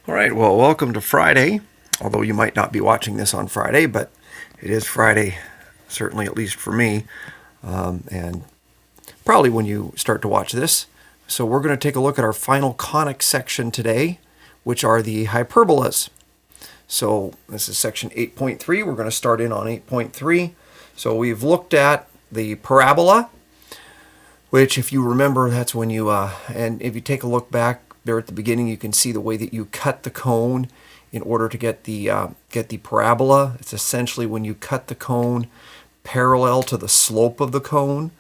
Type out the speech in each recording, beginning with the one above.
All right, well, welcome to Friday, although you might not be watching this on Friday, but it is Friday, certainly at least for me, and probably when you start to watch this. So we're going to take a look at our final conic section today, which are the hyperbolas. So this is section 8.3. We're going to start in on 8.3. So we've looked at the parabola, which if you remember, that's when you, and if you take a look back there at the beginning, you can see the way that you cut the cone in order to get the parabola. It's essentially when you cut the cone parallel to the slope of the cone,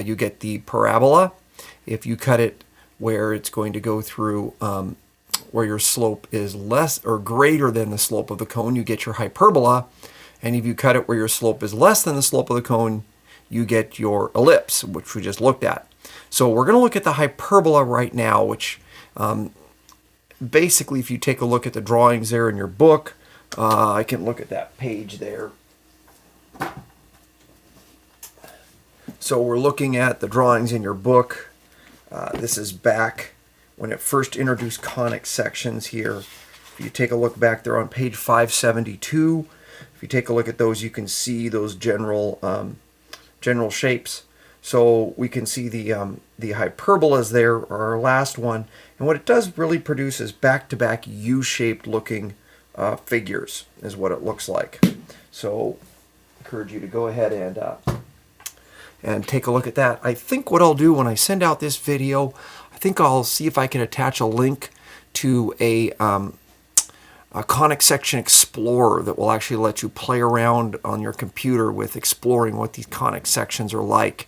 you get the parabola. If you cut it where it's going to go through, where your slope is less or greater than the slope of the cone, you get your hyperbola. And if you cut it where your slope is less than the slope of the cone, you get your ellipse, which we just looked at. So we're going to look at the hyperbola right now, which basically, if you take a look at the drawings there in your book, I can look at that page there. So we're looking at the drawings in your book. This is back when it first introduced conic sections here. If you take a look back there on page 572, if you take a look at those, you can see those general shapes. So we can see the hyperbolas there are our last one. And what it does really produce is back-to-back U-shaped looking figures is what it looks like. So I encourage you to go ahead and take a look at that. I think what I'll do when I send out this video, I think I'll see if I can attach a link to a conic section explorer that will actually let you play around on your computer with exploring what these conic sections are like.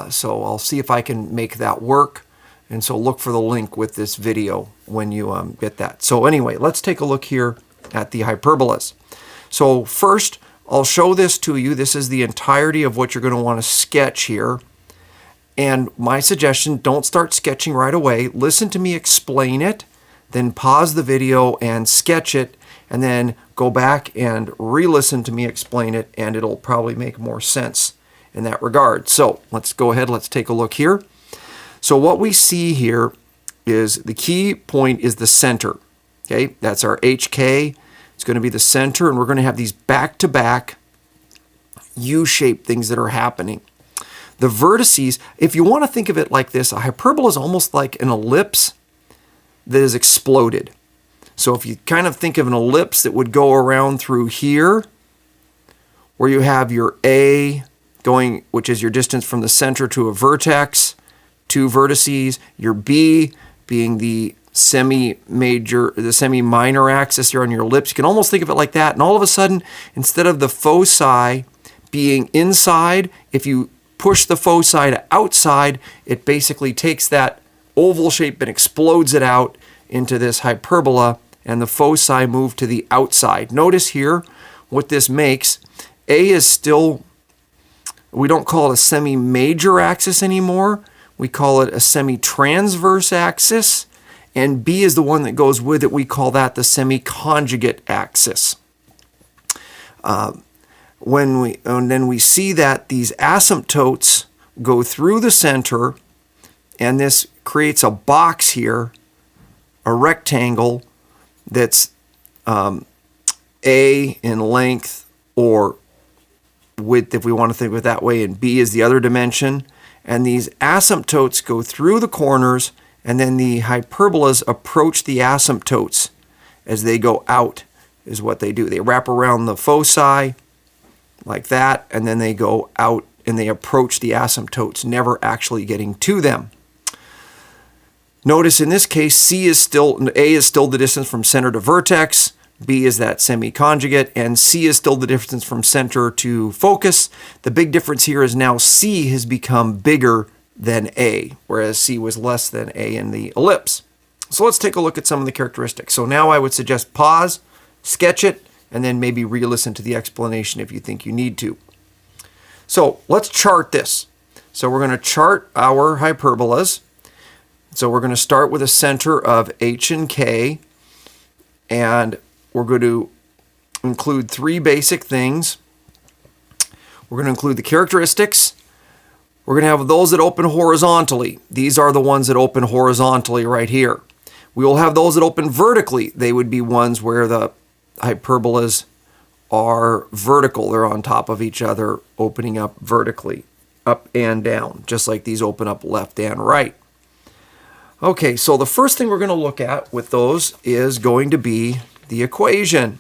So I'll see if I can make that work, and so look for the link with this video when you get that. So anyway, let's take a look here at the hyperbolas. So first, I'll show this to you. This is the entirety of what you're going to want to sketch here. And my suggestion, don't start sketching right away. Listen to me explain it, then pause the video and sketch it, and then go back and re-listen to me explain it, and it'll probably make more sense in that regard. So let's go ahead, let's take a look here. So what we see here is the key point is the center. Okay, that's our HK. It's going to be the center, and we're going to have these back-to-back U-shaped things that are happening. The vertices, if you want to think of it like this, a hyperbola is almost like an ellipse that is exploded. So if you kind of think of an ellipse that would go around through here, where you have your A going, which is your distance from the center to a vertex, two vertices, your B being the semi-minor axis here on your ellipse. You can almost think of it like that. And all of a sudden, instead of the foci being inside, if you push the foci to outside, it basically takes that oval shape and explodes it out into this hyperbola, and the foci move to the outside. Notice here what this makes. A is still, we don't call it a semi-major axis anymore. We call it a semi-transverse axis. And B is the one that goes with it. We call that the semi-conjugate axis. And then we see that these asymptotes go through the center, and this creates a box here, a rectangle that's A in length or width, if we want to think of it that way, and B is the other dimension. And these asymptotes go through the corners, and then the hyperbolas approach the asymptotes as they go out, is what they do. They wrap around the foci like that, and then they go out and they approach the asymptotes, never actually getting to them. Notice in this case, A is still the distance from center to vertex, B is that semi-conjugate, and C is still the distance from center to focus. The big difference here is now C has become bigger than A, whereas C was less than A in the ellipse. So let's take a look at some of the characteristics. So now I would suggest pause, sketch it, and then maybe re-listen to the explanation if you think you need to. So let's chart this. So we're going to chart our hyperbolas. So we're going to start with a center of H and K, and we're going to include three basic things. We're going to include the characteristics. We're going to have those that open horizontally. These are the ones that open horizontally right here. We will have those that open vertically. They would be ones where the hyperbolas are vertical. They're on top of each other, opening up vertically, up and down, just like these open up left and right. Okay, so the first thing we're going to look at with those is going to be the equation.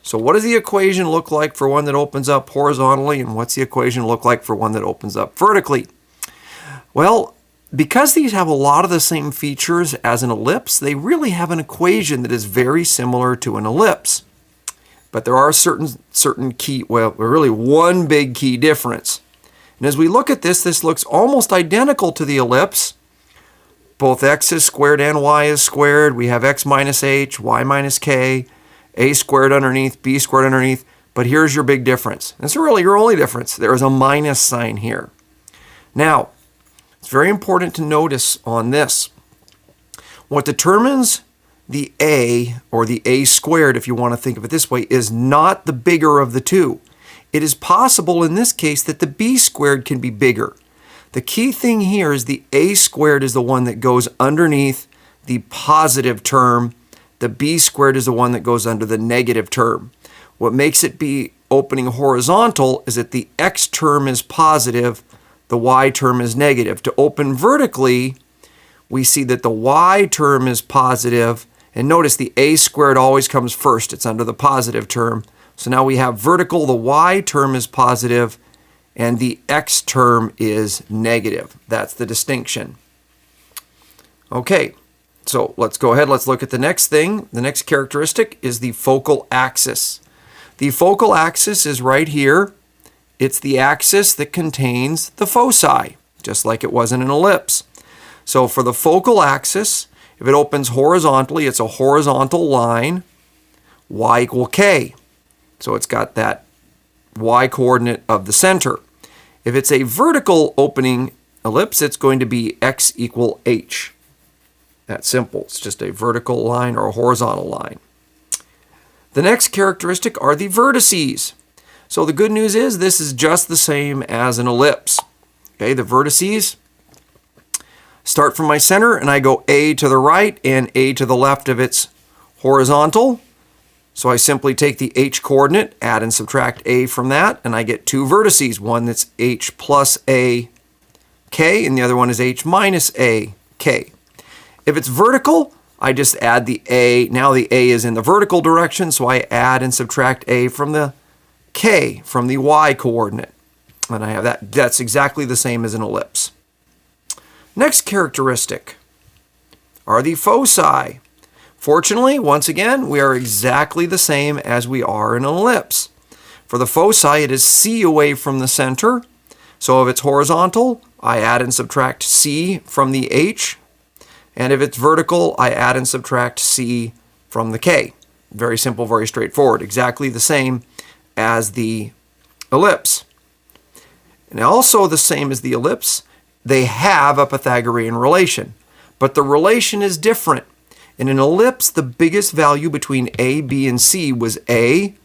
So what does the equation look like for one that opens up horizontally, and what's the equation look like for one that opens up vertically? Well, because these have a lot of the same features as an ellipse, they really have an equation that is very similar to an ellipse. But there are certain key, well, really one big key difference. And as we look at this, this looks almost identical to the ellipse. Both x is squared and y is squared. We have x minus h, y minus k, a squared underneath, b squared underneath. But here's your big difference. That's really your only difference. There is a minus sign here. Now, it's very important to notice on this. What determines the a, or the a squared, if you want to think of it this way, is not the bigger of the two. It is possible in this case that the b squared can be bigger. The key thing here is the a squared is the one that goes underneath the positive term. The b squared is the one that goes under the negative term. What makes it be opening horizontal is that the x term is positive, the y term is negative. To open vertically, we see that the y term is positive, and notice the a squared always comes first. It's under the positive term. So now we have vertical, the y term is positive, and the x term is negative. That's the distinction. Okay, so let's go ahead. Let's look at the next thing. The next characteristic is the focal axis. The focal axis is right here. It's the axis that contains the foci, just like it was in an ellipse. So for the focal axis, if it opens horizontally, it's a horizontal line, y equal k. So it's got that y coordinate of the center. If it's a vertical opening ellipse, it's going to be x equal h. That's simple. It's just a vertical line or a horizontal line. The next characteristic are the vertices. So the good news is this is just the same as an ellipse. Okay, the vertices start from my center, and I go a to the right and a to the left of its horizontal. So I simply take the h coordinate, add and subtract a from that, and I get two vertices. One that's h plus a k, and the other one is h minus a k. If it's vertical, I just add the a. Now the a is in the vertical direction, so I add and subtract a from the k, from the y coordinate. And I have that. That's exactly the same as an ellipse. Next characteristic are the foci. Fortunately, once again, we are exactly the same as we are in an ellipse. For the foci, it is c away from the center. So if it's horizontal, I add and subtract c from the h. And if it's vertical, I add and subtract c from the k. Very simple, very straightforward. Exactly the same as the ellipse. And also the same as the ellipse, they have a Pythagorean relation. But the relation is different. In an ellipse, the biggest value between a, b, and c was a.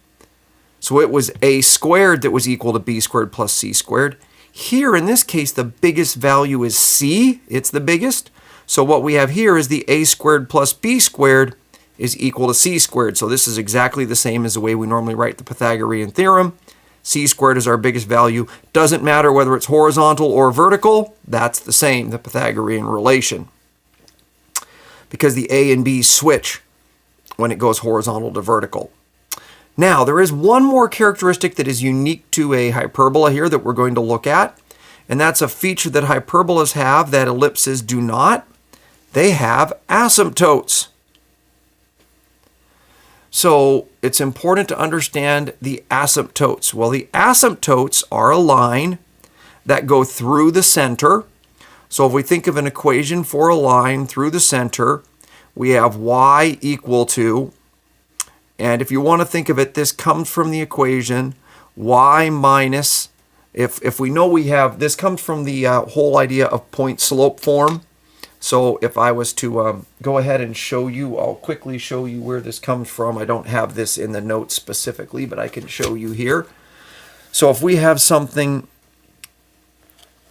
So it was a squared that was equal to b squared plus c squared. Here, in this case, the biggest value is c. It's the biggest. So what we have here is the a squared plus b squared is equal to c squared. So this is exactly the same as the way we normally write the Pythagorean theorem. C squared is our biggest value. Doesn't matter whether it's horizontal or vertical. That's the same, the Pythagorean relation. Because the a and b switch when it goes horizontal to vertical. Now, there is one more characteristic that is unique to a hyperbola here that we're going to look at. And that's a feature that hyperbolas have that ellipses do not. They have asymptotes. So it's important to understand the asymptotes. Well, the asymptotes are a line that go through the center. So if we think of an equation for a line through the center, we have y equal to, and if you want to think of it, this comes from the equation y minus, if we know we have, this comes from the whole idea of point slope form. So if I was to go ahead and show you, I'll quickly show you where this comes from. I don't have this in the notes specifically, but I can show you here. So if we have something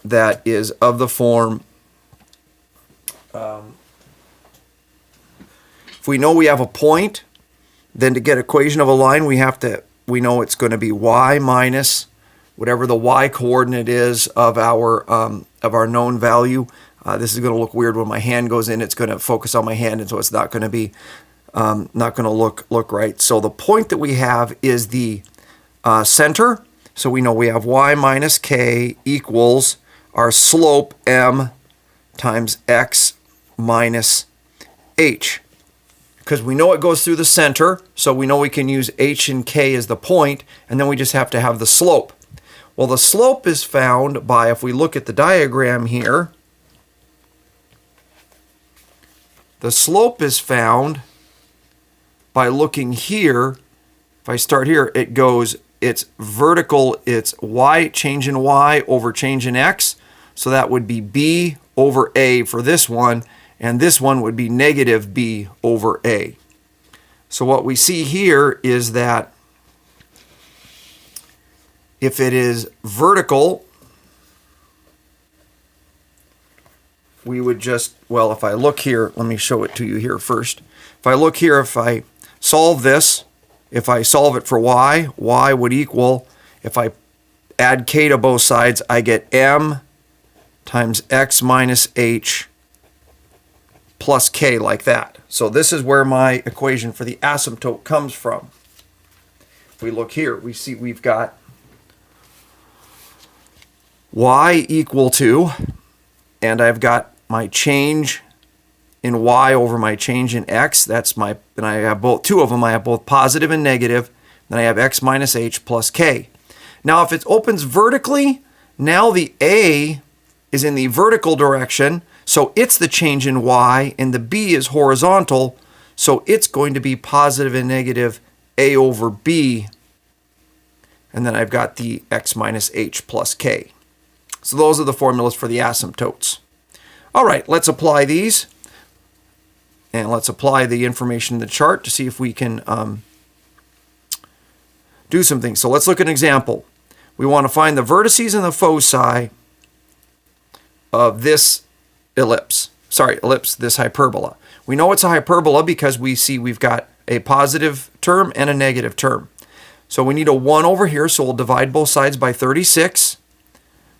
that is of the form If we know we have a point, then to get equation of a line, we know it's going to be y minus whatever the y coordinate is of our known value. This is going to look weird when my hand goes in. It's going to focus on my hand, and so it's not going to be not going to look right. So the point that we have is the center. So we know we have y minus k equals our slope m times x minus h. Because we know it goes through the center, so we know we can use h and k as the point, and then we just have to have the slope. Well, the slope is found by, if we look at the diagram here, the slope is found by looking here. If I start here, it's vertical, it's y, change in y over change in x. So that would be b over a for this one, and this one would be negative b over a. So what we see here is that if it is vertical, we would just, well, if I look here, let me show it to you here first. If I look here, if I solve this, if I solve it for y, y would equal, if I add k to both sides, I get m times x minus h plus k, like that. So this is where my equation for the asymptote comes from. If we look here, we see we've got y equal to, and I've got my change in y over my change in x. That's my, and I have both, two of them. I have both positive and negative. Then I have x minus h plus k. Now if it opens vertically, now the a is in the vertical direction, so it's the change in y, and the b is horizontal, so it's going to be positive and negative a over b, and then I've got the x minus h plus k. So those are the formulas for the asymptotes. All right, let's apply these, and let's apply the information in the chart to see if we can do some things. So let's look at an example. We want to find the vertices and the foci of this this hyperbola. We know it's a hyperbola because we see we've got a positive term and a negative term. So we need a 1 over here, so we'll divide both sides by 36.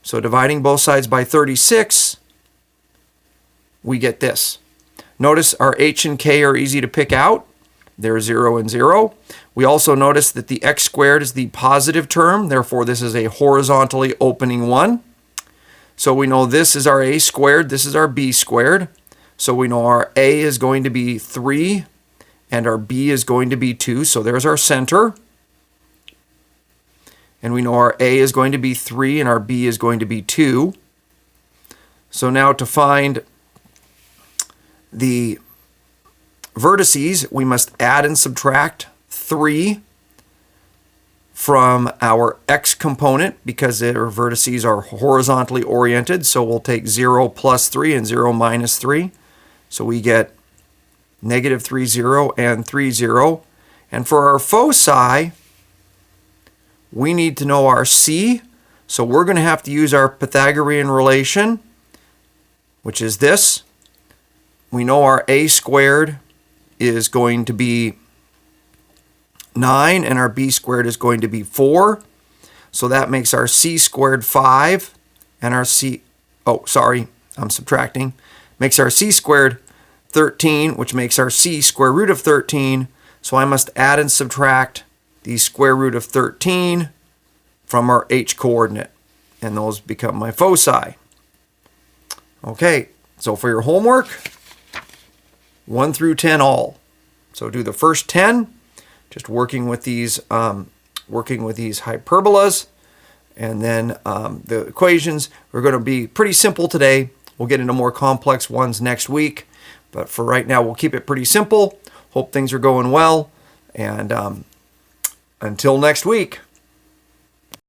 So dividing both sides by 36, we get this. Notice our h and k are easy to pick out. They're 0 and 0. We also notice that the x squared is the positive term, therefore this is a horizontally opening one. So we know this is our a squared, this is our b squared. So we know our a is going to be 3 and our b is going to be 2. So there's our center. And we know our a is going to be 3 and our b is going to be 2. So now to find the vertices, we must add and subtract 3 from our x component because our vertices are horizontally oriented. So we'll take 0 plus 3 and 0 minus 3. So we get negative 3, 0 and 3, 0. And for our foci, we need to know our c. So we're going to have to use our Pythagorean relation, which is this. We know our a squared is going to be 9 and our b squared is going to be 4. So that makes our c squared 5 and our I'm subtracting. Makes our c squared 13, which makes our c square root of 13. So I must add and subtract the square root of 13 from our h coordinate, and those become my foci. Okay, so for your homework, 1 through 10 all. So do the first 10, just working with these hyperbolas, and then the equations are going to be pretty simple today. We'll get into more complex ones next week, but for right now, we'll keep it pretty simple. Hope things are going well, and until next week.